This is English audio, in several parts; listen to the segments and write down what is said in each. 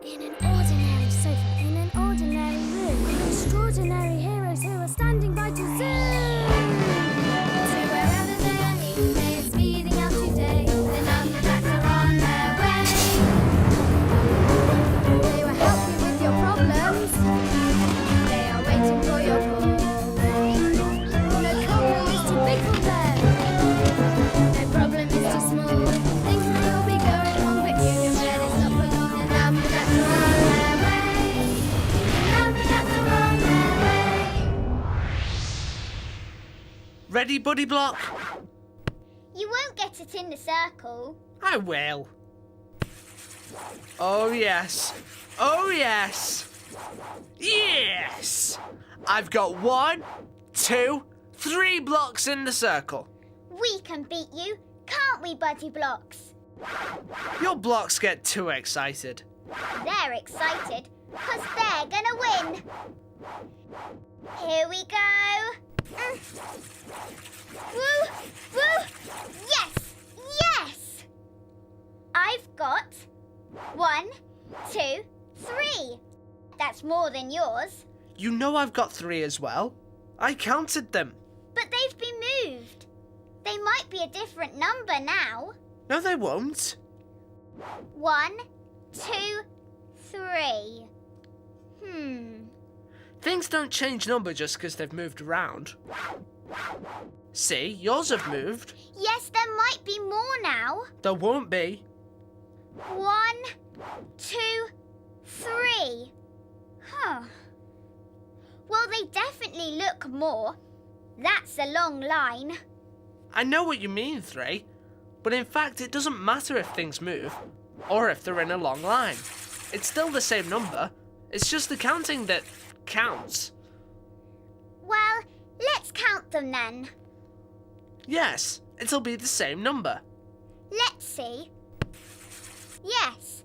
In an ordinary sofa, in an ordinary room, extraordinary heroes who are standing by to zoom. So wherever they are needed, they are speeding out today. The Numberjacks are on their way. They will help you with your problems. They are waiting for your call. No problem is too big for them. No problem is too small. Things will be going wrong, but you know where they stop for long. The Numberjacks are on their way. The Numberjacks are on their way. Ready, Buddy Block? You won't get it in the circle. I will. Oh, yes. Oh, yes. Yes! I've got 1, 2, 3 blocks in the circle. We can beat you, can't we, Buddy Blocks? Your blocks get too excited. They're excited, 'cause they're gonna win. Here we go. Woo! Woo! Yes! Yes! I've got 1, 2, 3. That's more than yours. You know I've got 3 as well. I counted them. But they've been moved. They might be a different number now. No, they won't. 1, 2, 3. Things don't change number just because they've moved around. See, yours have moved. Yes, there might be more now. There won't be. 1, 2, 3. Well, they definitely look more. That's a long line. I know what you mean, 3. But in fact, it doesn't matter if things move or if they're in a long line. It's still the same number. It's just the counting that counts. Well, let's count them then. Yes, it'll be the same number. Let's see. Yes.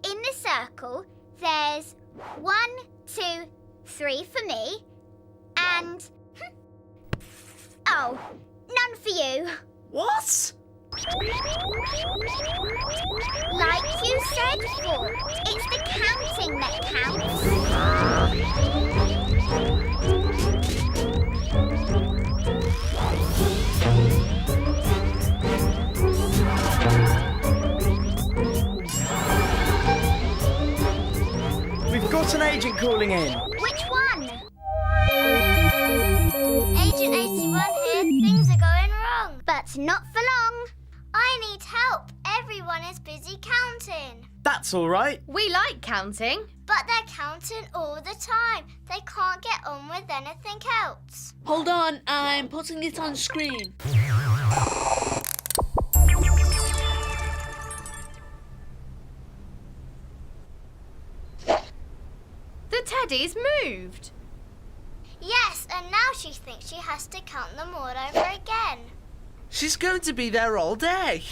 In the circle, there's 1, 2, 3 for me, and... oh, none for you. What? Like you said before, it's the counting that counts. We've got an agent calling in. Which one? Agent 81 here. Things are going wrong. But not for long. I need help. Everyone is busy counting. That's all right. We like counting. But they're counting all the time. They can't get on with anything else. Hold on, I'm putting it on screen. The teddy's moved. Yes, and now she thinks she has to count them all over again. She's going to be there all day.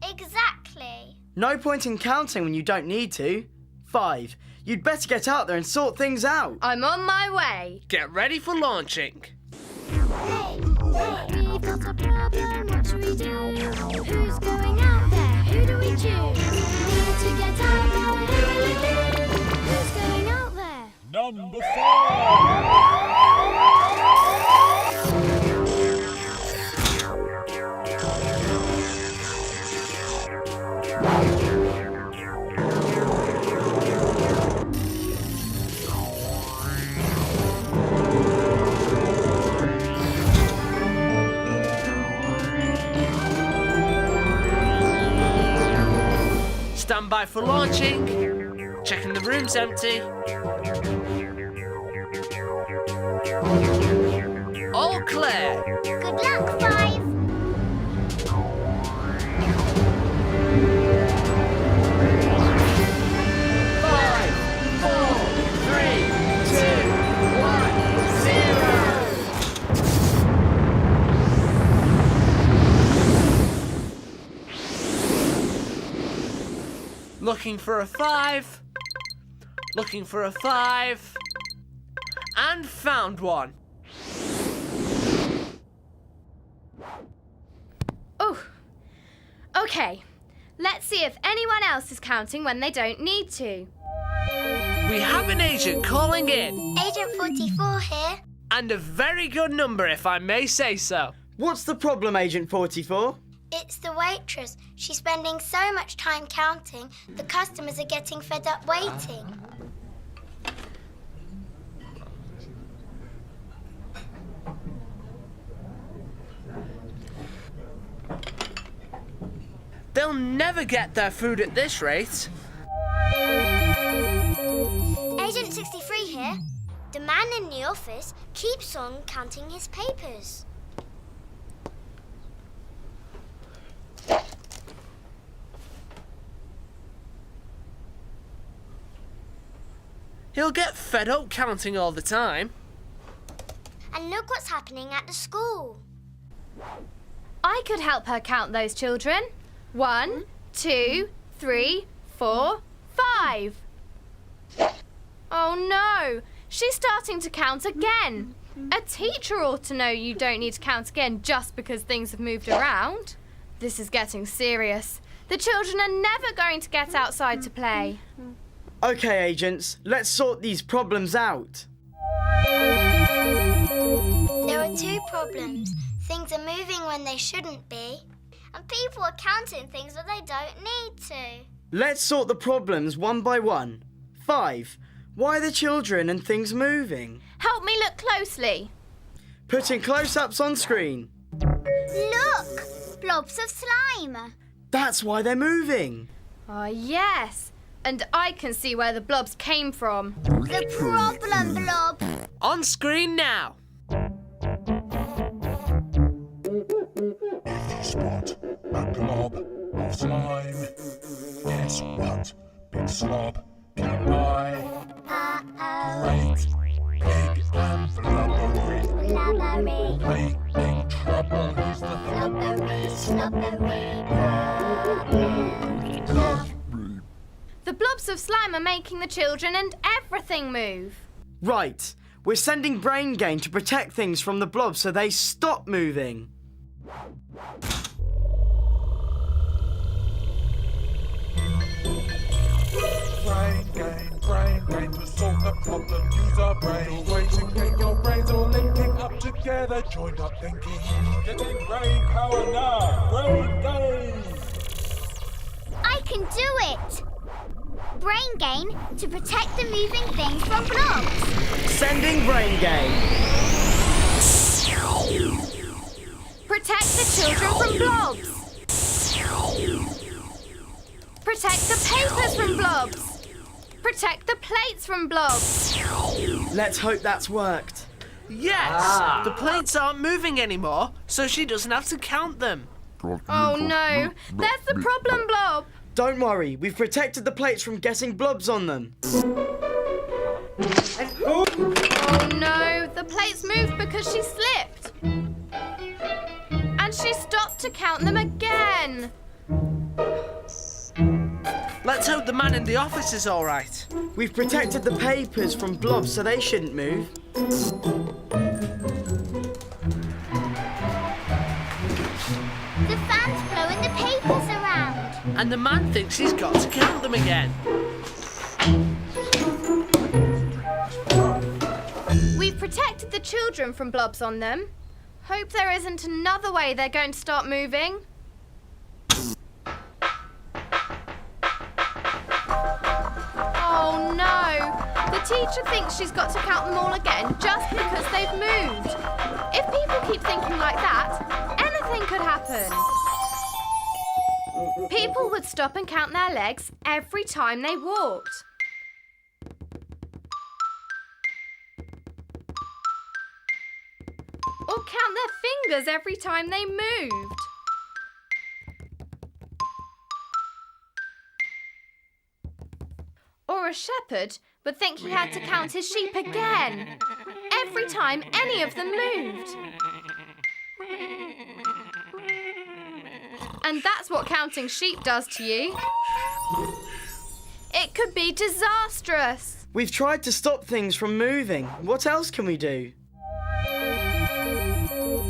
Exactly. No point in counting when you don't need to. 5. You'd better get out there and sort things out. I'm on my way. Get ready for launching. Hey, we've got a problem, what should we do? Who's going out there? Who do we choose? Need to get out there, who will it be? Who's going out there? Number 5! Stand by for launching. Checking the room's empty. All clear. Good luck, 5. 5, 4, 3, 2, 1, 0. Looking for a 5. Looking for a 5. And found one. Oh, okay. Let's see if anyone else is counting when they don't need to. We have an agent calling in. Agent 44 here. And a very good number, if I may say so. What's the problem, Agent 44? It's the waitress. She's spending so much time counting, the customers are getting fed up waiting. They'll never get their food at this rate. Agent 63 here. The man in the office keeps on counting his papers. He'll get fed up counting all the time. And look what's happening at the school. I could help her count those children. 1, 2, 3, 4, 5. Oh no, she's starting to count again. A teacher ought to know you don't need to count again just because things have moved around. This is getting serious. The children are never going to get outside to play. Okay, agents, let's sort these problems out. There are two problems. Things are moving when they shouldn't be, and people are counting things when they don't need to. Let's sort the problems one by one. 5. Why are the children and things moving? Help me look closely. Putting close-ups on screen. Look! Blobs of slime. That's why they're moving. Oh, yes. And I can see where the blobs came from. The problem blob. On screen now. If you spot a glob of slime, guess what? Big slob can lie. Great, big and flubbery. Great big trouble is the Slobbery. The blobs of slime are making the children and everything move. Right. We're sending Brain Gain to protect things from the blobs so they stop moving. brain to solve the problem. Use our brain. You're waiting, get your brains all linking up together. Joined up thinking. Getting brain power now. Brain gain. I can do it. Brain gain to protect the moving things from blobs. Sending Brain Gain. Protect the children from blobs. Protect the papers from blobs. Protect the plates from blobs. Let's hope that's worked. Yes! The plates aren't moving anymore, so she doesn't have to count them. Oh no, there's the problem blob. Don't worry, we've protected the plates from getting blobs on them. Oh no, the plates moved because she slipped. And she stopped to count them again. Let's hope the man in the office is all right. We've protected the papers from blobs so they shouldn't move. The fan's blowing the papers around. And the man thinks he's got to count them again. We've protected the children from blobs on them. Hope there isn't another way they're going to start moving. Oh no! The teacher thinks she's got to count them all again just because they've moved. If people keep thinking like that, anything could happen. People would stop and count their legs every time they walked. Or count their fingers every time they moved. Or a shepherd would think he had to count his sheep again every time any of them moved. And that's what counting sheep does to you. It could be disastrous. We've tried to stop things from moving. What else can we do?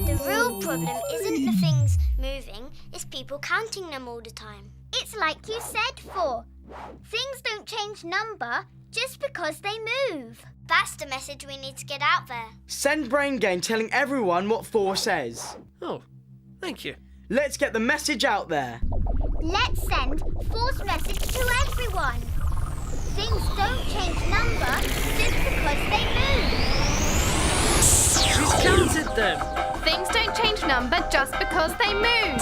The real problem isn't the things moving, it's people counting them all the time. It's like you said, 4. Things don't change number, just because they move. That's the message we need to get out there. Send Brain Gain telling everyone what 4 says. Oh, thank you. Let's get the message out there. Let's send 4's message to everyone. Things don't change number just because they move. She's counted them. Things don't change number just because they move.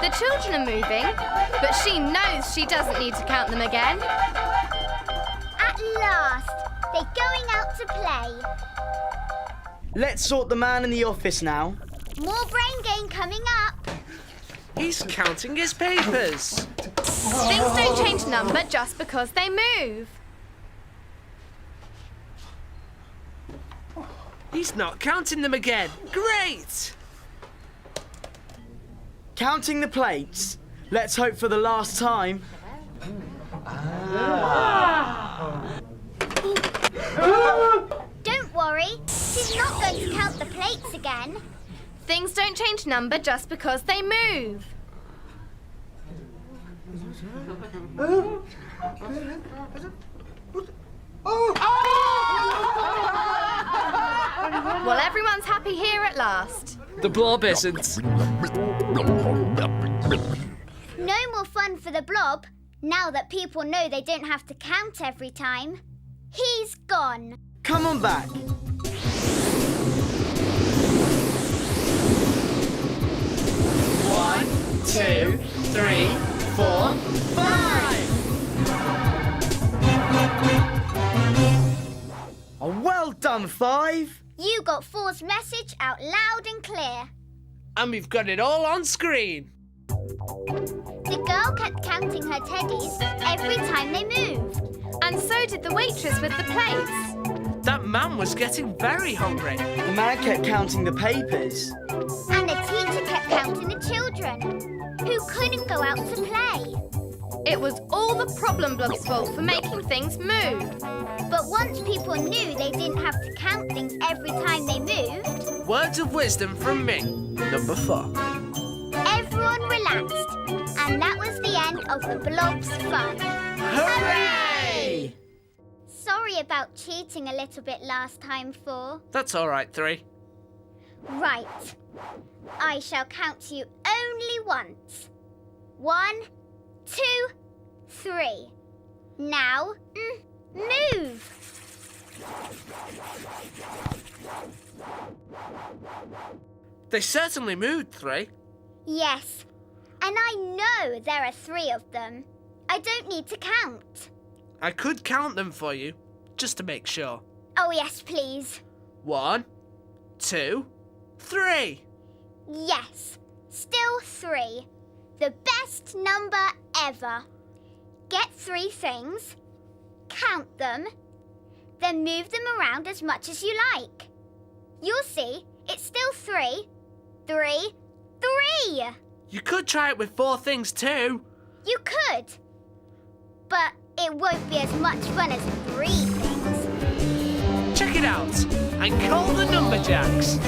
The children are moving, but she knows she doesn't need to count them again. At last, they're going out to play. Let's sort the man in the office now. More Brain Gain coming up. He's counting his papers. Things don't change number just because they move. He's not counting them again. Great! Counting the plates. Let's hope for the last time. Don't worry, she's not going to count the plates again. Things don't change number just because they move. Well, everyone's happy here at last. The blob isn't. No more fun for the blob, now that people know they don't have to count every time. He's gone. Come on back. One, 2, 3, 4, 5. Oh, well done, 5. You got 4's message out loud and clear. And we've got it all on screen. The girl kept counting her teddies every time they moved. And so did the waitress with the plates. That man was getting very hungry. The man kept counting the papers. And the teacher kept counting the children, who couldn't go out to play. It was all the problem blob's fault for making things move. But once people knew they didn't have to count things every time they moved, Words of wisdom from me. Number 4. everyone relaxed. And that was the end of the blob's fun. Hooray! Sorry about cheating a little bit last time, 4. That's all right, 3. Right. I shall count you only once. 1, 2, 3. Now, move. They certainly moved, 3. Yes. And I know there are 3 of them. I don't need to count. I could count them for you, just to make sure. Oh, yes, please. 1, 2, 3. Yes. Still 3. The best number ever. Get 3 things, count them, then move them around as much as you like. You'll see, it's still 3. 3, 3. You could try it with 4 things too. You could. But it won't be as much fun as 3 things. Check it out and call the Numberjacks.